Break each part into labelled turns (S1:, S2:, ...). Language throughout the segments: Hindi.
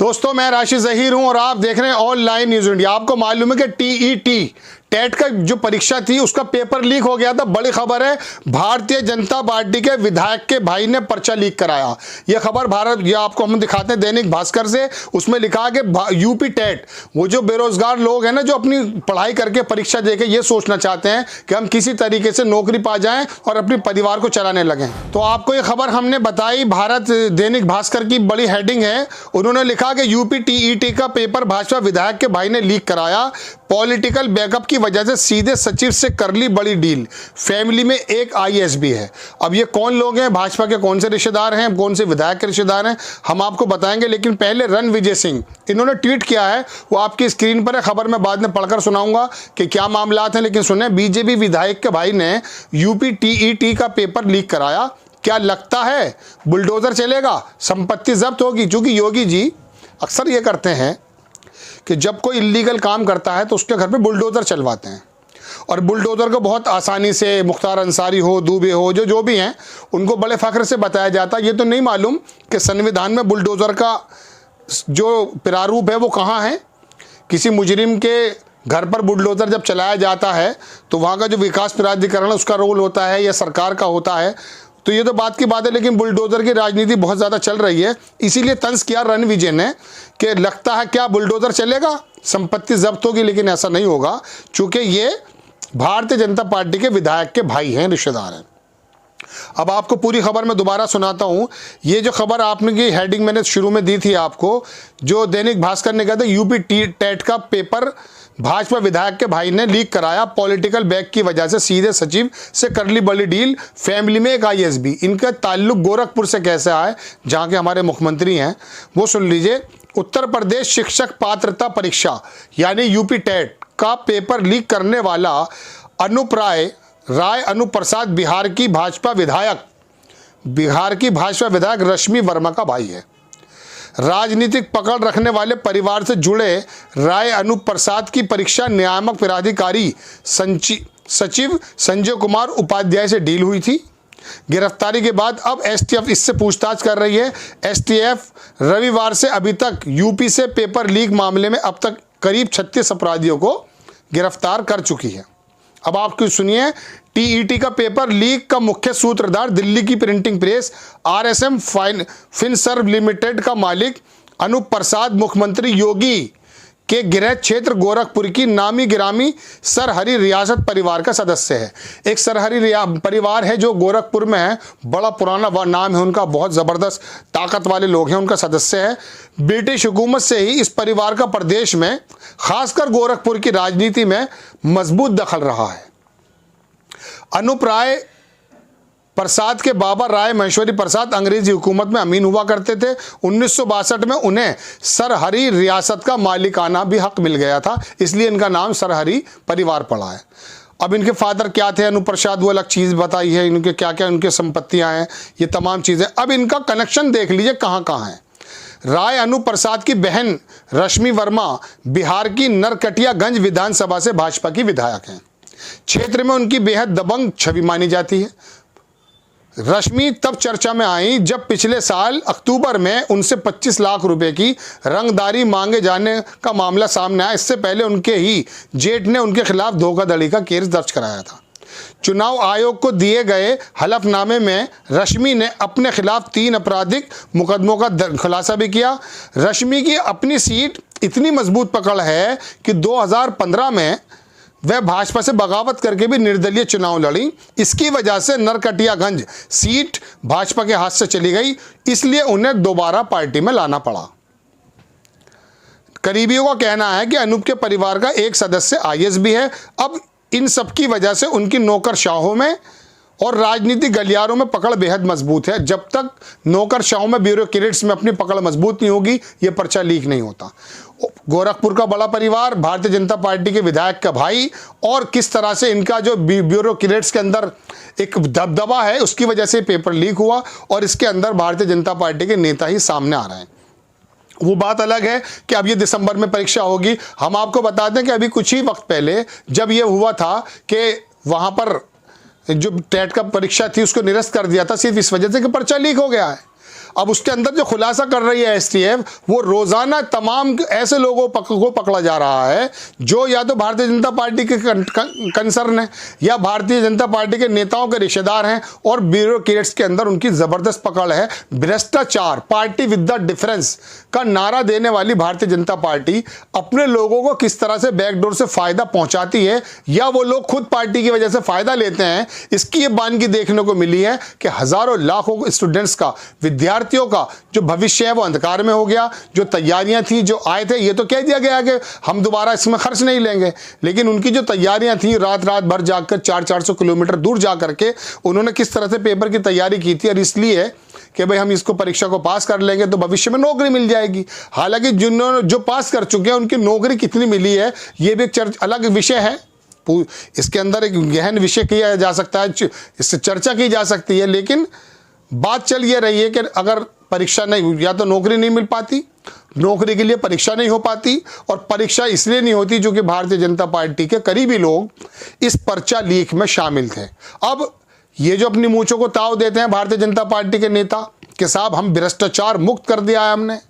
S1: दोस्तों मैं राशि ज़हीर हूं और आप देख रहे हैं ऑनलाइन न्यूज़ इंडिया। आपको मालूम है कि टीईटी टेट का जो परीक्षा थी उसका पेपर लीक हो गया था। बड़ी खबर है, भारतीय जनता पार्टी के विधायक के भाई ने पर्चा लीक कराया। यह खबर ये आपको हम दिखाते हैं दैनिक भास्कर से। उसमें लिखा कि यूपी टेट, वो जो बेरोजगार लोग हैं ना, जो अपनी पढ़ाई करके परीक्षा देके ये सोचना चाहते हैं कि हम किसी तरीके से नौकरी पा जाएं और अपने परिवार को चलाने लगें। तो आपको ये खबर हमने बताई, भारत दैनिक भास्कर की बड़ी हेडिंग है। उन्होंने लिखा कि यूपी टीईटी का पेपर भाजपा विधायक के भाई ने लीक कराया, पॉलिटिकल बैकअप की वजह से सीधे सचिव से कर ली बड़ी डील, फैमिली में एक आईएएस भी है। अब ये कौन लोग हैं, भाजपा के कौन से रिश्तेदार हैं, कौन से विधायक के रिश्तेदार हैं, हम आपको बताएंगे। लेकिन पहले रणविजय सिंह इन्होंने ट्वीट किया है, वो आपकी स्क्रीन पर है। खबर मैं बाद में पढ़कर सुनाऊंगा कि क्या मामला हैं, लेकिन सुने, बीजेपी विधायक के भाई ने यूपी टीईटी का पेपर लीक कराया। क्या लगता है बुलडोजर चलेगा, संपत्ति जब्त होगी? क्योंकि योगी जी अक्सर ये करते हैं कि जब कोई इलीगल काम करता है तो उसके घर पे बुलडोज़र चलवाते हैं, और बुलडोज़र को बहुत आसानी से मुख्तार अंसारी हो, दुबे हो, जो भी हैं, उनको बड़े फ़ख्र से बताया जाता है। ये तो नहीं मालूम कि संविधान में बुलडोज़र का जो प्रारूप है वो कहाँ है। किसी मुजरिम के घर पर बुलडोज़र जब चलाया जाता है तो वहाँ का जो विकास प्राधिकरण उसका रोल होता है या सरकार का होता है। तो ये तो बात की बात है, लेकिन बुलडोज़र की राजनीति बहुत ज़्यादा चल रही है। इसीलिए तंज किया रणविजय ने कि लगता है क्या बुलडोज़र चलेगा, संपत्ति जब्त होगी। लेकिन ऐसा नहीं होगा, चूँकि ये भारतीय जनता पार्टी के विधायक के भाई हैं, रिश्तेदार हैं। अब आपको पूरी खबर मैं दोबारा सुनाता हूँ। ये जो खबर आपने की हेडिंग मैंने शुरू में दी थी आपको, जो दैनिक भास्कर ने कहा था यूपी टेट का पेपर भाजपा विधायक के भाई ने लीक कराया, पॉलिटिकल बैक की वजह से सीधे सचिव से कर ली बड़ी डील, फैमिली में एक आईएएस भी। इनका ताल्लुक गोरखपुर से कैसे आए, जहाँ के हमारे मुख्यमंत्री हैं, वो सुन लीजिए। उत्तर प्रदेश शिक्षक पात्रता परीक्षा यानी यूपी टेट का पेपर लीक करने वाला अनूप प्रसाद बिहार की भाजपा विधायक रश्मि वर्मा का भाई है। राजनीतिक पकड़ रखने वाले परिवार से जुड़े राय अनूप प्रसाद की परीक्षा नियामक प्राधिकारी सचिव संजय कुमार उपाध्याय से डील हुई थी। गिरफ्तारी के बाद अब एसटीएफ इससे पूछताछ कर रही है। एसटीएफ रविवार से अभी तक यूपी से पेपर लीक मामले में अब तक करीब 36 अपराधियों को गिरफ्तार कर चुकी है। अब आपको सुनिए, टीईटी का पेपर लीक का मुख्य सूत्रधार दिल्ली की printing press RSM Finserv limited का मालिक अनूप प्रसाद मुख्यमंत्री योगी के गृह क्षेत्र गोरखपुर की नामी गिरामी सरहरी रियासत परिवार का सदस्य है। एक सरहरी परिवार है जो गोरखपुर में है, बड़ा पुराना नाम है उनका, बहुत ज़बरदस्त ताकत वाले लोग हैं, उनका सदस्य है। ब्रिटिश हुकूमत से ही इस परिवार का प्रदेश में, खासकर गोरखपुर की राजनीति में मजबूत दखल रहा है। अनूप राय प्रसाद के बाबा राय महेश्वरी प्रसाद अंग्रेजी हुकूमत में अमीन हुआ करते थे। 1962 में उन्हें सरहरी रियासत का मालिकाना भी हक मिल गया था, इसलिए इनका नाम सरहरी परिवार पड़ा है। अब इनके फादर क्या थे अनूप प्रसाद, वो अलग चीज़ बताई है, इनके क्या क्या उनके संपत्तियां हैं, ये तमाम चीज़ें। अब इनका कनेक्शन देख लीजिए कहाँ कहाँ है। राय अनूप प्रसाद की बहन रश्मि वर्मा बिहार की नरकटियागंज विधानसभा से भाजपा की विधायक हैं। क्षेत्र में उनकी बेहद दबंग छवि मानी जाती है। रश्मि तब चर्चा में आई जब पिछले साल अक्टूबर में उनसे 25 लाख रुपए की रंगदारी मांगे जाने का मामला सामने आया। इससे पहले उनके ही जेठ ने उनके खिलाफ धोखाधड़ी का केस दर्ज कराया था। चुनाव आयोग को दिए गए हलफनामे में रश्मि ने अपने खिलाफ 3 आपराधिक मुकदमों का खुलासा भी किया। रश्मि की अपनी सीट इतनी मजबूत पकड़ है कि 2015 में वह भाजपा से बगावत करके भी निर्दलीय चुनाव लड़ी। इसकी वजह से नरकटियागंज सीट भाजपा के हाथ से चली गई, इसलिए उन्हें दोबारा पार्टी में लाना पड़ा। करीबियों का कहना है कि अनूप के परिवार का एक सदस्य आईएएस भी है। अब इन सब की वजह से उनकी नौकरशाहों में और राजनीतिक गलियारों में पकड़ बेहद मजबूत है। जब तक नौकरशाहों में, ब्यूरोक्रेट्स में अपनी पकड़ मजबूत नहीं होगी, ये पर्चा लीक नहीं होता। गोरखपुर का बड़ा परिवार, भारतीय जनता पार्टी के विधायक का भाई, और किस तरह से इनका जो ब्यूरोक्रेट्स के अंदर एक दबदबा है, उसकी वजह से पेपर लीक हुआ, और इसके अंदर भारतीय जनता पार्टी के नेता ही सामने आ रहे हैं। वो बात अलग है कि अब ये दिसंबर में परीक्षा होगी। हम आपको बता दें कि अभी कुछ ही वक्त पहले जब ये हुआ था कि वहाँ पर जो टेट का परीक्षा थी उसको निरस्त कर दिया था, सिर्फ इस वजह से कि पर्चा लीक हो गया है। अब उसके अंदर जो खुलासा कर रही है एसटीएफ, वो रोजाना तमाम ऐसे लोगों को पकड़ा जा रहा है जो या तो भारतीय जनता पार्टी के कंसर्न है या भारतीय जनता पार्टी के नेताओं के रिश्तेदार हैं, और ब्यूरोक्रेट्स के अंदर उनकी जबरदस्त पकड़ है। भ्रष्टाचार, पार्टी विद द डिफरेंस का नारा देने वाली भारतीय जनता पार्टी अपने लोगों को किस तरह से बैकडोर से फायदा पहुंचाती है या वो लोग खुद पार्टी की वजह से फायदा लेते हैं, इसकी ये बानगी देखने को मिली है कि हजारों लाखों स्टूडेंट्स का, विद्यार्थियों का जो भविष्य है वो अंधकार में हो गया। जो तैयारियां थी, जो आए थे, ये तो कह दिया गया कि हम दोबारा इसमें खर्च नहीं लेंगे, लेकिन उनकी जो तैयारियां थी, रात रात भर जाकर 400-400 किलोमीटर दूर जा करके उन्होंने किस तरह से पेपर की तैयारी की थी, और इसलिए कि भाई हम इसको परीक्षा को पास कर लेंगे तो भविष्य में नौकरी मिल जाएगी। हालांकि जिन्होंने जो पास कर चुके हैं उनकी नौकरी कितनी मिली है ये भी एक अलग विषय है, इसके अंदर एक गहन विषय किया जा सकता है, इससे चर्चा की जा सकती है। लेकिन बात चल ये रही है कि अगर परीक्षा नहीं, या तो नौकरी नहीं मिल पाती, नौकरी के लिए परीक्षा नहीं हो पाती, और परीक्षा इसलिए नहीं होती क्योंकि भारतीय जनता पार्टी के करीबी लोग इस पर्चा लीक में शामिल थे। अब ये जो अपनी मूंछों को ताव देते हैं भारतीय जनता पार्टी के नेता कि साहब हम भ्रष्टाचार मुक्त कर दिया है,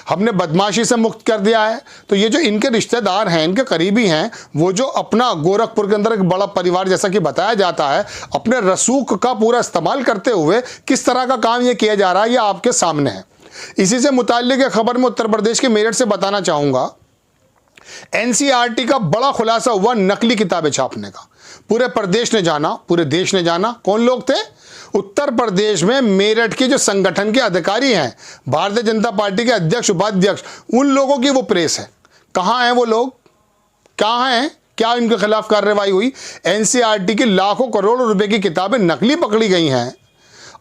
S1: हमने बदमाशी से मुक्त कर दिया है, तो ये जो इनके रिश्तेदार हैं, इनके करीबी हैं, वो जो अपना गोरखपुर के अंदर एक बड़ा परिवार जैसा कि बताया जाता है, अपने रसूख का पूरा इस्तेमाल करते हुए किस तरह का काम ये किया जा रहा है, ये आपके सामने है। इसी से मुताल्लिक खबर में उत्तर प्रदेश के मेरठ से बताना चाहूंगा। एनसीईआरटी का बड़ा खुलासा हुआ नकली किताबें छापने का। पूरे प्रदेश ने जाना, पूरे देश ने जाना। कौन लोग थे? उत्तर प्रदेश में मेरठ के जो संगठन के अधिकारी हैं, भारतीय जनता पार्टी के अध्यक्ष उपाध्यक्ष, उन लोगों की वो प्रेस है। कहाँ हैं वो लोग? कहाँ हैं? क्या इनके खिलाफ कार्रवाई हुई? एनसीईआरटी की लाखों करोड़ों रुपए की किताबें नकली पकड़ी गई हैं,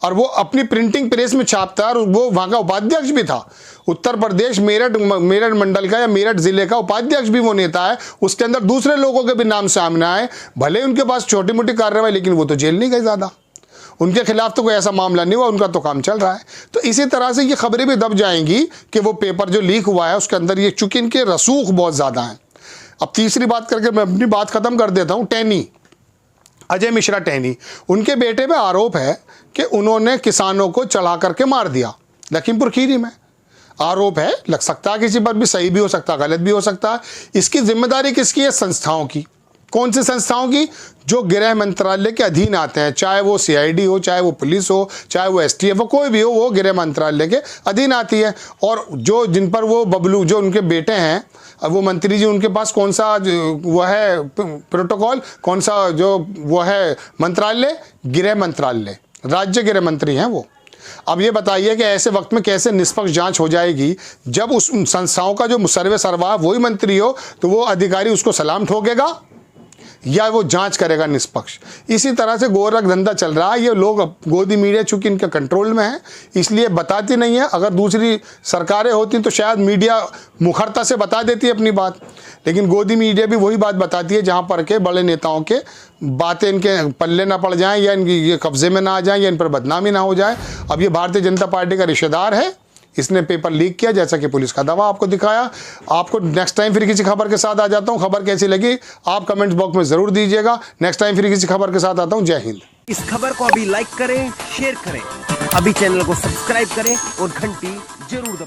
S1: और वो अपनी प्रिंटिंग प्रेस में छापता है, और वो वहाँ का उपाध्यक्ष भी था। उत्तर प्रदेश मेरठ मंडल का या मेरठ जिले का उपाध्यक्ष भी वो नेता है। उसके अंदर दूसरे लोगों के भी नाम सामने आए, भले उनके पास छोटी मोटी कार्रवाई, लेकिन वो तो जेल नहीं गए ज़्यादा, उनके खिलाफ तो कोई ऐसा मामला नहीं हुआ, उनका तो काम चल रहा है। तो इसी तरह से ये खबरें भी दब जाएंगी कि वो पेपर जो लीक हुआ है उसके अंदर ये, चूंकि इनके रसूख बहुत ज़्यादा हैं। अब तीसरी बात करके मैं अपनी बात ख़त्म कर देता हूँ। टैनी, अजय मिश्रा टैनी, उनके बेटे पे आरोप है कि उन्होंने किसानों को चढ़ा करके मार दिया लखीमपुर खीरी में। आरोप है, लग सकता है किसी पर भी सही भी हो सकता है, गलत भी हो सकता है। इसकी जिम्मेदारी किसकी है? संस्थाओं की। कौन सी संस्थाओं की? जो गृह मंत्रालय के अधीन आते हैं, चाहे वो सीआईडी हो, चाहे वो पुलिस हो, चाहे वो एसटीएफ हो, कोई भी हो, वो गृह मंत्रालय के अधीन आती है। और जो जिन पर वो बबलू, जो उनके बेटे हैं, अब वो मंत्री जी, उनके पास कौन सा वो है प्रोटोकॉल, कौन सा जो वो है मंत्रालय? गृह मंत्रालय, राज्य गृह मंत्री हैं वो। अब ये बताइए कि ऐसे वक्त में कैसे निष्पक्ष जांच हो जाएगी जब उस संस्थाओं का जो सर्वे सर्वा वही मंत्री हो, तो वो अधिकारी उसको सलाम ठोकेगा या वो जांच करेगा निष्पक्ष? इसी तरह से गोरख धंधा चल रहा है। ये लोग, गोदी मीडिया चूंकि इनके कंट्रोल में है इसलिए बताती नहीं है। अगर दूसरी सरकारें होती तो शायद मीडिया मुखरता से बता देती अपनी बात, लेकिन गोदी मीडिया भी वही बात बताती है जहां पर के बड़े नेताओं के बातें इनके पल्ले ना पड़ जाएं, या इनकी ये कब्जे में ना आ जाएं, या इन पर बदनामी ना हो जाए। अब ये भारतीय जनता पार्टी का रिश्तेदार है, इसने पेपर लीक किया, जैसा कि पुलिस का दावा आपको दिखाया। आपको नेक्स्ट टाइम फिर किसी खबर के साथ आ जाता हूं। खबर कैसी लगी आप कमेंट बॉक्स में जरूर दीजिएगा। नेक्स्ट टाइम फिर किसी खबर के साथ आता हूं। जय हिंद।
S2: इस खबर को अभी लाइक करें, शेयर करें, अभी चैनल को सब्सक्राइब करें और घंटी जरूर दबाएं।